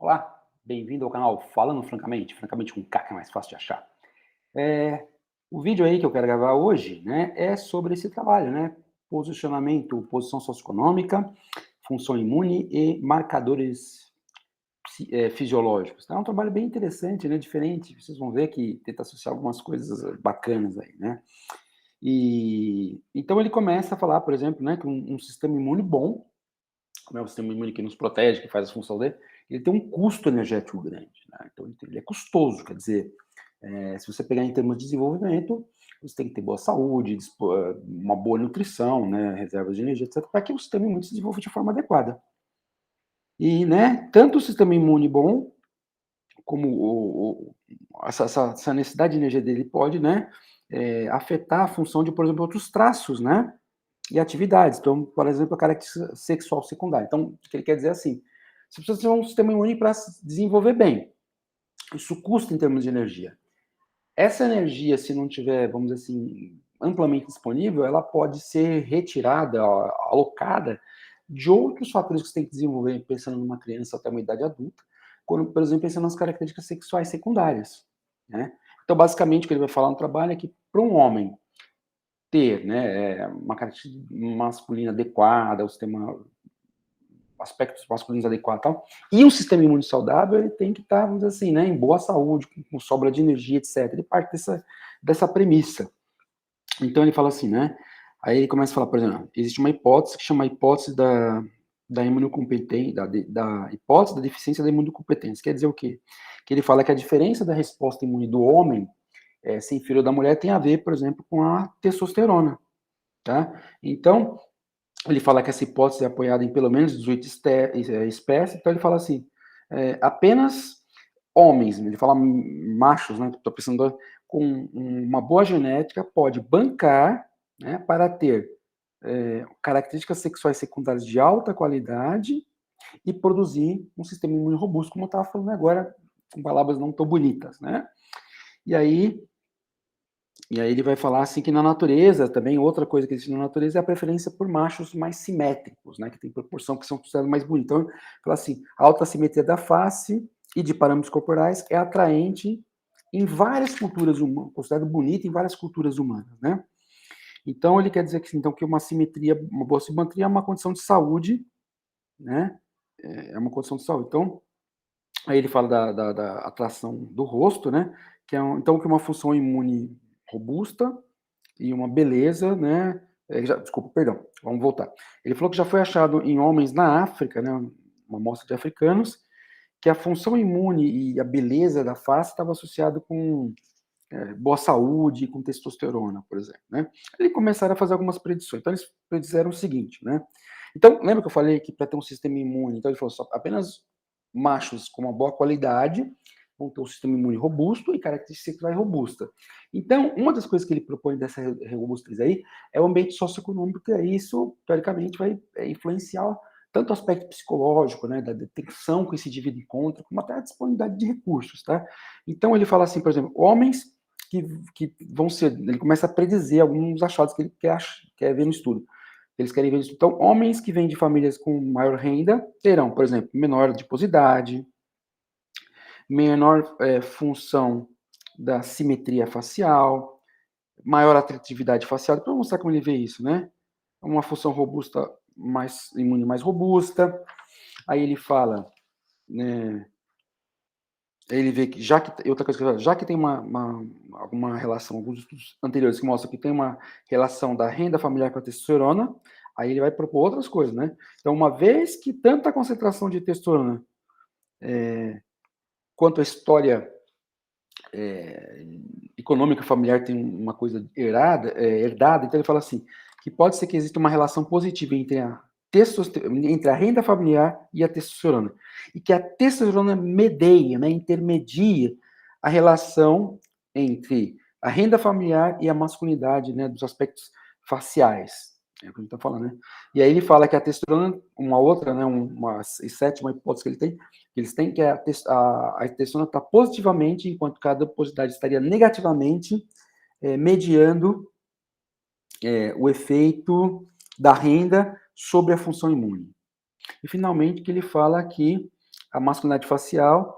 Olá, bem-vindo ao canal Falando Francamente, francamente com K, que é mais fácil de achar. O vídeo aí que eu quero gravar hoje, né, é sobre esse trabalho, né, posicionamento, posição socioeconômica, função imune e marcadores fisiológicos. Tá? É um trabalho bem interessante, né, diferente, vocês vão ver que tenta associar algumas coisas bacanas aí, né. E então ele começa a falar, por exemplo, né, que um sistema imune bom, né, o sistema imune que nos protege, que faz a função dele, ele tem um custo energético grande, né? Então ele é custoso, quer dizer, se você pegar em termos de desenvolvimento, você tem que ter boa saúde, uma boa nutrição, né, reservas de energia, etc, para que o sistema imune se desenvolva de forma adequada. E, né, tanto o sistema imune bom, como essa necessidade de energia dele pode, né, afetar a função de, por exemplo, outros traços, né, e atividades. Então, por exemplo, a característica sexual secundária. Então, o que ele quer dizer é assim, você precisa ter um sistema imune para se desenvolver bem. Isso custa em termos de energia. Essa energia, se não tiver, vamos dizer assim, amplamente disponível, ela pode ser retirada, alocada de outros fatores que você tem que desenvolver, pensando numa criança até uma idade adulta, quando, por exemplo, pensando nas características sexuais secundárias, né? Então, basicamente, o que ele vai falar no trabalho é que para um homem ter, né, uma característica masculina adequada, o sistema, aspectos masculinos adequados e tal, e um sistema imune saudável, ele tem que estar, vamos dizer assim, né, em boa saúde, com sobra de energia, etc. Ele parte dessa premissa. Então ele fala assim, né, aí ele começa a falar, por exemplo, existe uma hipótese que chama a hipótese da imunocompetência, da hipótese da deficiência da imunocompetência. Quer dizer o quê? Que ele fala que a diferença da resposta imune do homem ser inferior da mulher tem a ver, por exemplo, com a testosterona, tá? Então, ele fala que essa hipótese é apoiada em pelo menos 18 espécies, então ele fala assim, apenas homens, ele fala machos, né, estou pensando com uma boa genética, pode bancar, né, para ter características sexuais secundárias de alta qualidade e produzir um sistema imune robusto, como eu estava falando agora, com palavras não tão bonitas, né? E aí, e aí ele vai falar assim que na natureza, também outra coisa que existe na natureza é a preferência por machos mais simétricos, né, que tem proporção que são considerados mais bonitos. Então, fala assim, a alta simetria da face e de parâmetros corporais é atraente em várias culturas humanas, considerado bonito em várias culturas humanas, né? Então ele quer dizer que, então, que uma simetria, uma boa simetria é uma condição de saúde, né? É uma condição de saúde. Então, aí ele fala da atração do rosto, né? Que é então que uma função imune robusta e uma beleza, né? Desculpa, perdão, vamos voltar. Ele falou que já foi achado em homens na África, né? Uma amostra de africanos, que a função imune e a beleza da face estava associado com boa saúde, com testosterona, por exemplo, né? Eles começaram a fazer algumas predições. Então eles predizeram o seguinte, né? Então, lembra que eu falei que para ter um sistema imune, então ele falou só apenas machos com uma boa qualidade vão ter um sistema imune robusto e característica sexual robusta. Então, uma das coisas que ele propõe dessa robustez aí é o ambiente socioeconômico, que isso, teoricamente, vai influenciar tanto o aspecto psicológico, né, da detecção que esse indivíduo encontra, como até a disponibilidade de recursos, tá? Então, ele fala assim, por exemplo, homens que vão ser, ele começa a predizer alguns achados que ele quer ver no estudo. Eles querem ver isso. Então, homens que vêm de famílias com maior renda terão, por exemplo, menor adiposidade, menor função da simetria facial, maior atratividade facial. Para mostrar como ele vê isso, né? Uma função robusta, mais imune, mais robusta. Aí ele fala, né? Ele vê que outra coisa que ele fala, já que tem alguma relação, alguns estudos anteriores que mostram que tem uma relação da renda familiar com a testosterona, aí ele vai propor outras coisas, né? Então, uma vez que tanta concentração de testosterona quanto a história econômica familiar tem uma coisa herdada, então ele fala assim, que pode ser que exista uma relação positiva entre a renda familiar e a testosterona. E que a testosterona medeia, né, intermedia a relação entre a renda familiar e a masculinidade, né, dos aspectos faciais. É o que a gente está falando, né? E aí ele fala que a testosterona, uma outra, né, uma sétima hipótese que eles têm que a testosterona está positivamente, enquanto que a adiposidade estaria negativamente, mediando o efeito da renda sobre a função imune. E finalmente que ele fala que a masculinidade facial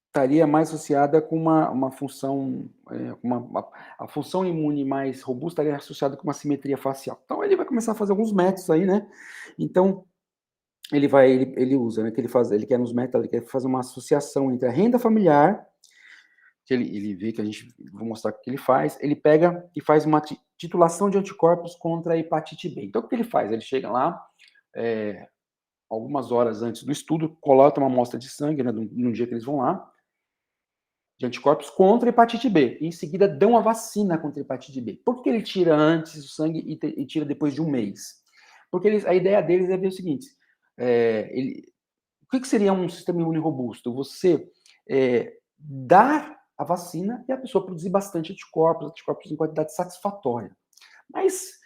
estaria mais associada com uma função, a função imune mais robusta estaria associada com uma simetria facial. Então, ele vai começar a fazer alguns métodos aí, né? Então, ele usa, né, ele quer nos métodos, ele quer fazer uma associação entre a renda familiar, que ele vê que vou mostrar o que ele faz, ele pega e faz uma titulação de anticorpos contra a hepatite B. Então, o que ele faz? Ele chega lá, algumas horas antes do estudo, coleta uma amostra de sangue, né, no dia que eles vão lá, de anticorpos contra a hepatite B. E em seguida, dão a vacina contra a hepatite B. Por que ele tira antes o sangue e tira depois de um mês? Porque a ideia deles é ver o seguinte, o que seria um sistema imune robusto? Você dar a vacina e a pessoa produzir bastante anticorpos em quantidade satisfatória. Mas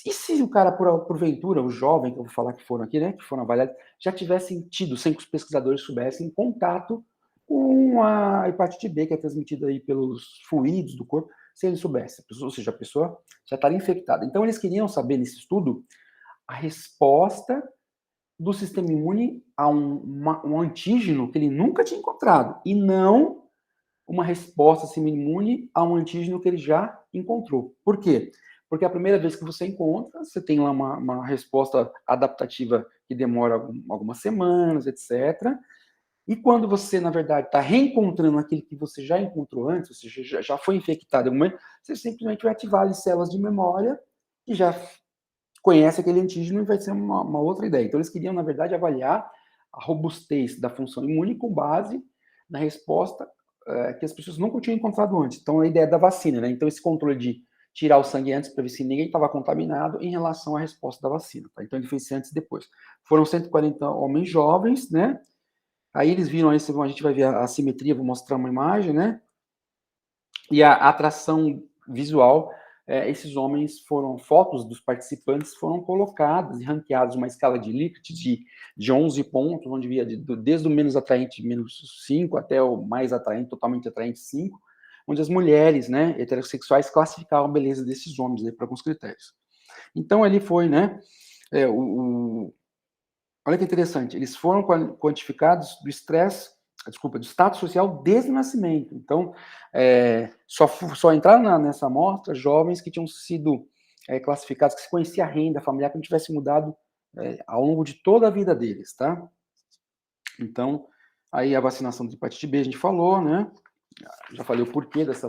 e se o cara, porventura, o jovem que eu vou falar que foram aqui, né, que foram avaliados, já tivessem tido, sem que os pesquisadores soubessem, contato com a hepatite B, que é transmitida aí pelos fluidos do corpo, se eles soubessem, ou seja, a pessoa já estaria infectada. Então, eles queriam saber, nesse estudo, a resposta do sistema imune a um antígeno que ele nunca tinha encontrado, e não uma resposta do sistema imune a um antígeno que ele já encontrou. Por quê? Porque a primeira vez que você encontra, você tem lá uma resposta adaptativa que demora algumas semanas, etc. E quando você, na verdade, está reencontrando aquilo que você já encontrou antes, ou seja, já foi infectado, você simplesmente vai ativar as células de memória que já conhece aquele antígeno e vai ser uma outra ideia. Então, eles queriam, na verdade, avaliar a robustez da função imune com base na resposta que as pessoas nunca tinham encontrado antes. Então, a ideia da vacina, né? Então, esse controle de tirar o sangue antes para ver se ninguém estava contaminado em relação à resposta da vacina. Tá? Então, ele fez antes e depois. Foram 140 homens jovens, né? Aí eles viram, aí a gente vai ver a simetria, vou mostrar uma imagem, né? E a atração visual, esses homens fotos dos participantes foram colocadas e ranqueadas uma escala de Likert de 11 pontos, onde via desde o menos atraente, menos 5, até o mais atraente, totalmente atraente, 5, onde as mulheres, né, heterossexuais classificavam a beleza desses homens aí para alguns critérios. Então, ele foi, né, olha que interessante, eles foram quantificados do estresse, do status social desde o nascimento. Então, só entraram nessa amostra jovens que tinham sido classificados, que se conhecia a renda familiar, que não tivesse mudado ao longo de toda a vida deles, tá? Então, aí a vacinação de hepatite B a gente falou, né? Já falei o porquê dessa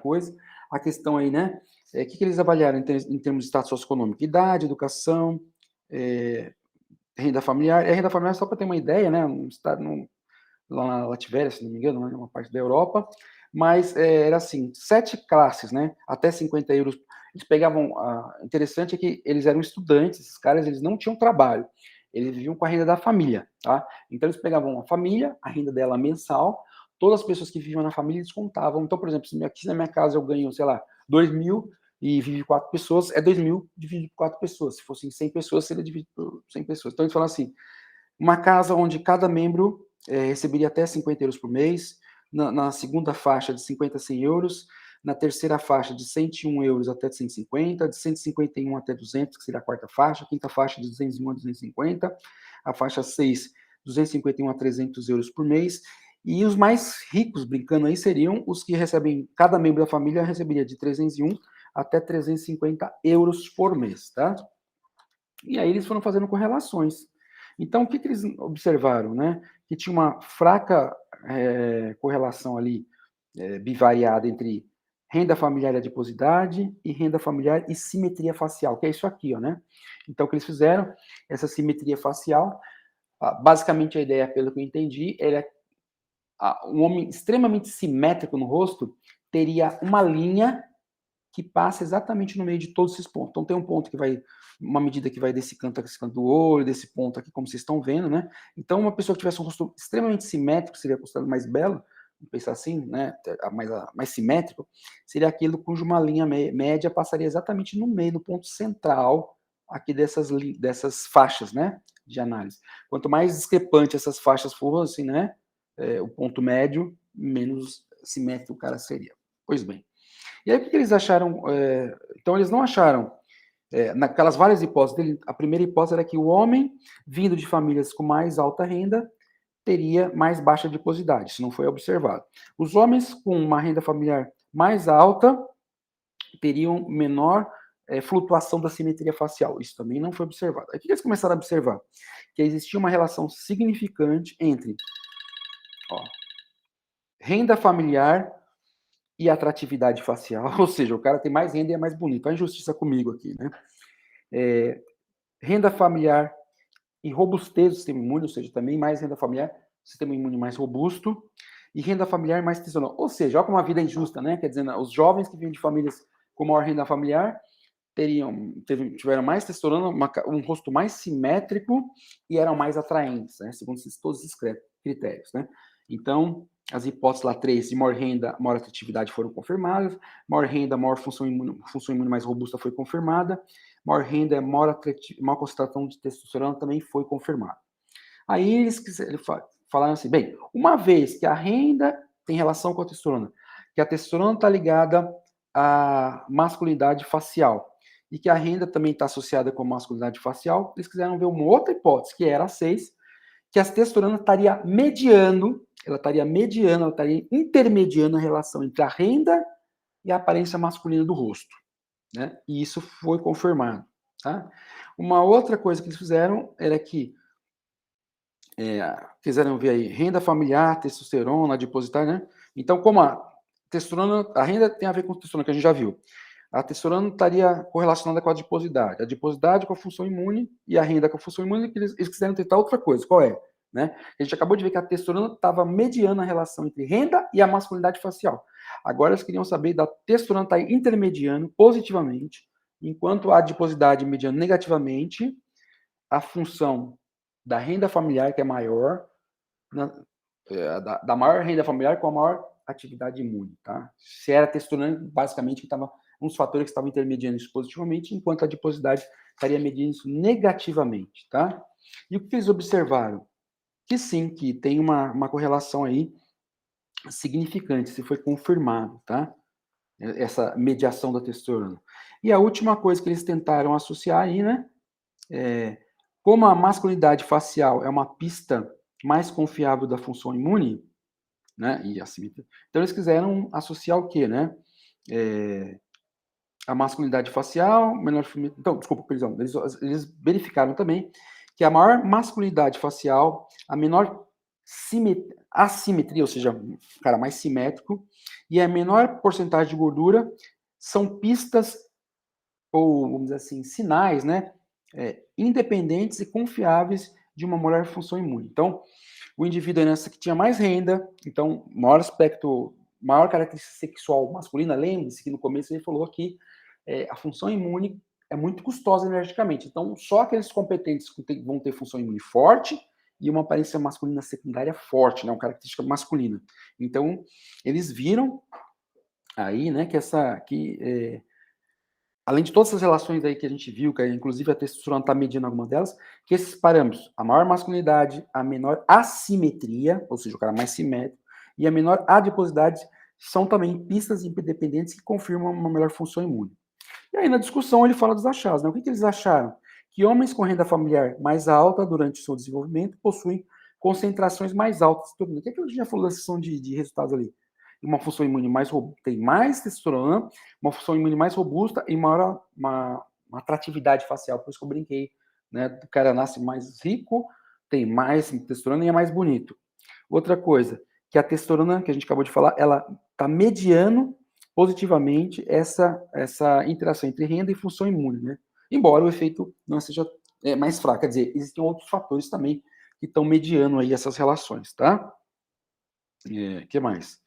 coisa. A questão aí, né? O que eles avaliaram em termos de status socioeconômico? Idade, educação, renda familiar. E a renda familiar, só para ter uma ideia, né? Lá na Latvéria, se não me engano, uma parte da Europa, mas era assim, 7 classes, né? Até 50 euros. Eles pegavam. Interessante é que eles eram estudantes, esses caras, eles não tinham trabalho. Eles viviam com a renda da família, tá? Então eles pegavam a família, a renda dela mensal, todas as pessoas que viviam na família descontavam. Então, por exemplo, se aqui na minha casa eu ganho, sei lá, 2.000 e vive 4 pessoas, é 2.000 dividido por 4 pessoas. Se fossem 100 pessoas, seria dividido por 100 pessoas. Então eles falam assim, uma casa onde cada membro receberia até 50 euros por mês, na segunda faixa de 50 a 100 euros, na terceira faixa de 101 euros até 150, de 151 até 200, que seria a quarta faixa, a quinta faixa de 201 a 250, a faixa 6, 251 a 300 euros por mês, e os mais ricos, brincando aí, seriam os que recebem, cada membro da família receberia de 301 até 350 euros por mês, tá? E aí eles foram fazendo correlações. Então, o que eles observaram, né? Que tinha uma fraca correlação ali, bivariada entre renda familiar e adiposidade e renda familiar e simetria facial, que é isso aqui, ó, né? Então, o que eles fizeram, essa simetria facial, basicamente a ideia, pelo que eu entendi, um homem extremamente simétrico no rosto teria uma linha que passa exatamente no meio de todos esses pontos. Então tem um ponto que vai, uma medida que vai desse canto aqui, esse canto do olho, desse ponto aqui, como vocês estão vendo, né? Então uma pessoa que tivesse um rosto extremamente simétrico, seria considerado mais belo, vamos pensar assim, né? Mais simétrico, seria aquilo cuja uma linha média passaria exatamente no meio, no ponto central aqui dessas faixas, né? De análise. Quanto mais discrepante essas faixas fossem, né? O ponto médio, menos simétrico o cara seria. Pois bem. E aí, o que eles acharam? Então, eles não acharam naquelas várias hipóteses dele, a primeira hipótese era que o homem, vindo de famílias com mais alta renda, teria mais baixa adiposidade. Isso não foi observado. Os homens com uma renda familiar mais alta teriam menor flutuação da simetria facial. Isso também não foi observado. Aí o que eles começaram a observar? Que existia uma relação significante entre renda familiar e atratividade facial, ou seja, o cara tem mais renda e é mais bonito. A injustiça comigo aqui, né? Renda familiar e robustez do sistema imune, ou seja, também mais renda familiar, sistema imune mais robusto, e renda familiar mais testosterona. Ou seja, olha como a vida é injusta, né? Quer dizer, os jovens que vinham de famílias com maior renda familiar tiveram mais testosterona, um rosto mais simétrico e eram mais atraentes, né? Segundo todos esses critérios, né? Então, as hipóteses lá 3 de maior renda, maior atratividade foram confirmadas, maior renda, maior função imune mais robusta foi confirmada, maior renda, maior concentração de testosterona também foi confirmada. Aí eles falaram assim, bem, uma vez que a renda tem relação com a testosterona, que a testosterona está ligada à masculinidade facial, e que a renda também está associada com a masculinidade facial, eles quiseram ver uma outra hipótese, que era a 6, que a testosterona estaria intermediando a relação entre a renda e a aparência masculina do rosto, né? E isso foi confirmado, tá? Uma outra coisa que eles fizeram era que quiseram ver aí renda familiar, testosterona, adiposidade, né? Então, como a testosterona, a renda tem a ver com a testosterona, que a gente já viu. A testosterona estaria correlacionada com a adiposidade. A adiposidade com a função imune e a renda com a função imune, eles quiseram tentar outra coisa. Qual é? Né? A gente acabou de ver que a testosterona estava mediando a relação entre renda e a masculinidade facial. Agora eles queriam saber da testosterona estar intermediando positivamente, enquanto a adiposidade mediando negativamente a função da renda familiar, que é maior, da maior renda familiar com a maior atividade imune, tá? Se era testosterona, basicamente, que estava uns fatores que estavam intermediando isso positivamente, enquanto a adiposidade estaria medindo isso negativamente, tá? E o que eles observaram? Que sim, que tem uma correlação aí significante, se foi confirmado, tá? Essa mediação da testosterona. E a última coisa que eles tentaram associar aí, né? Como a masculinidade facial é uma pista mais confiável da função imune, né? E assim, então eles quiseram associar o quê, né? A masculinidade facial, menor. Então, desculpa, perdão. Eles verificaram também que a maior masculinidade facial, a menor assimetria, ou seja, um cara mais simétrico, e a menor porcentagem de gordura são pistas, ou vamos dizer assim, sinais, né? Independentes e confiáveis de uma melhor função imune. Então, o indivíduo nessa que tinha mais renda, então, maior característica sexual masculina, lembre-se que no começo ele falou que a função imune é muito custosa energeticamente. Então, só aqueles competentes que vão ter função imune forte e uma aparência masculina secundária forte, né, uma característica masculina. Então, eles viram aí, né, além de todas essas relações aí que a gente viu, que inclusive a testosterona está medindo alguma delas, que esses parâmetros, a maior masculinidade, a menor assimetria, ou seja, o cara mais simétrico, e a menor adiposidade, são também pistas independentes que confirmam uma melhor função imune. E aí, na discussão, ele fala dos achados, né? O que eles acharam? Que homens com renda familiar mais alta durante o seu desenvolvimento possuem concentrações mais altas de testosterona. O que a gente já falou da sessão de resultados ali? Uma função imune tem mais testosterona, uma função imune mais robusta e uma atratividade facial. Por isso que eu brinquei, né? O cara nasce mais rico, tem mais testosterona e é mais bonito. Outra coisa, que a testosterona, que a gente acabou de falar, ela está mediando positivamente essa interação entre renda e função imune, né? Embora o efeito não seja mais fraco, quer dizer, existem outros fatores também que estão mediando aí essas relações, tá? Que mais?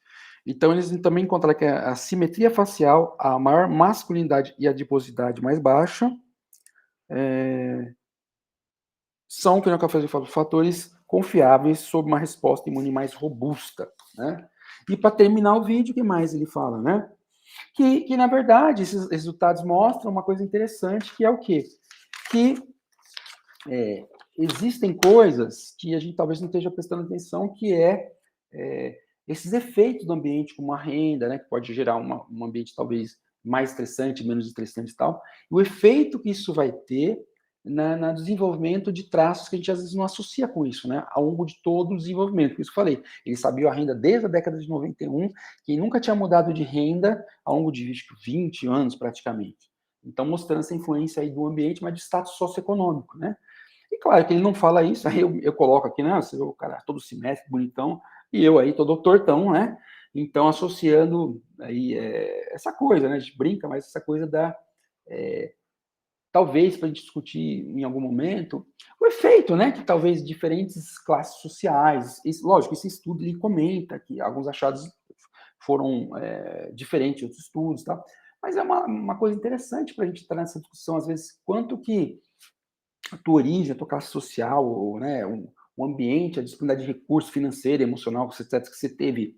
Então, eles também encontraram que a simetria facial, a maior masculinidade e adiposidade mais baixa, são, que eu falo, fatores confiáveis sobre uma resposta imune mais robusta, né? E para terminar o vídeo, o que mais ele fala, né? Que na verdade, esses resultados mostram uma coisa interessante, que é o quê? Que existem coisas que a gente talvez não esteja prestando atenção, que esses efeitos do ambiente, como a renda, né, que pode gerar um ambiente talvez mais estressante, menos estressante e tal, e o efeito que isso vai ter no desenvolvimento de traços que a gente às vezes não associa com isso, né, ao longo de todo o desenvolvimento. Por isso que eu falei, ele sabia a renda desde a década de 91, que nunca tinha mudado de renda ao longo de 20 anos praticamente. Então, mostrando essa influência aí do ambiente, mas de status socioeconômico, né? E claro que ele não fala isso, aí eu coloco aqui, né? Você vê o cara todo simétrico, bonitão, e eu aí todo tortão, né? Então, associando aí essa coisa, né? A gente brinca, mas essa coisa da. Talvez para a gente discutir em algum momento o efeito, né? Que talvez diferentes classes sociais, isso, lógico, esse estudo ele comenta que alguns achados foram diferentes de outros estudos, tá? Mas é uma coisa interessante para a gente entrar nessa discussão, às vezes, quanto que a tua origem, a tua classe social, ou, né, o ambiente, a disponibilidade de recurso financeiro, emocional que você teve,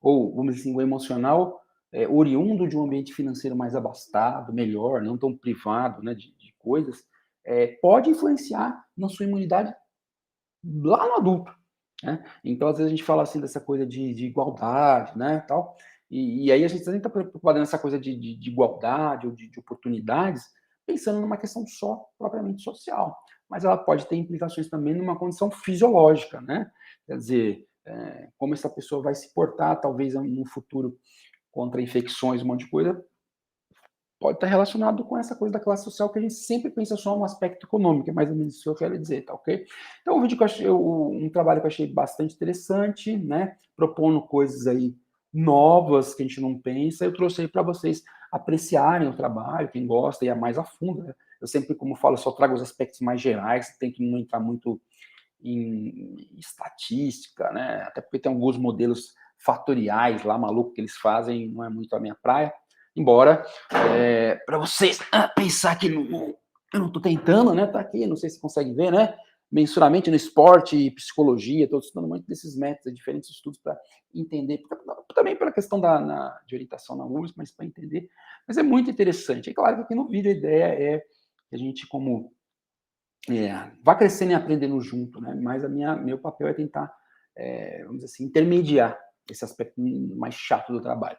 ou, vamos dizer assim, o emocional oriundo de um ambiente financeiro mais abastado, melhor, não tão privado, né, de coisas, pode influenciar na sua imunidade lá no adulto, né? Então, às vezes a gente fala assim dessa coisa de igualdade, né, tal, e aí a gente nem está preocupado nessa coisa de igualdade ou de oportunidades, pensando numa questão só propriamente social, mas ela pode ter implicações também numa condição fisiológica, né? Quer dizer, como essa pessoa vai se portar, talvez no futuro, contra infecções, um monte de coisa, pode estar relacionado com essa coisa da classe social que a gente sempre pensa só no aspecto econômico, é mais ou menos isso que eu quero dizer, tá ok? Então, o vídeo que eu achei, um trabalho que eu achei bastante interessante, né? Propondo coisas aí novas que a gente não pensa, eu trouxe aí para vocês apreciarem o trabalho, quem gosta e é mais a fundo, né? Eu sempre, como falo, só trago os aspectos mais gerais, tem que não entrar muito em estatística, né? Até porque tem alguns modelos fatoriais lá, maluco, que eles fazem, não é muito a minha praia. Embora, para vocês pensar que eu não estou tentando, né? Tá aqui, não sei se consegue ver, né? Mensuramente no esporte e psicologia, estou estudando muito desses métodos, diferentes estudos para entender, também pela questão de orientação na USP, mas para entender. Mas é muito interessante. É claro que aqui no vídeo a ideia é que a gente, como vá crescendo e aprendendo junto, né? Mas meu papel é tentar, vamos dizer assim, intermediar esse aspecto mais chato do trabalho.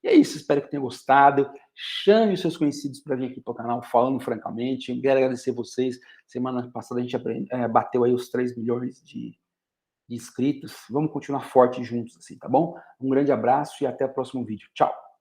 E é isso, espero que tenha gostado. Chame os seus conhecidos para vir aqui para o canal Falando Francamente. Eu quero agradecer vocês. Semana passada a gente bateu aí os 3 milhões de inscritos. Vamos continuar forte juntos, assim, tá bom? Um grande abraço e até o próximo vídeo. Tchau!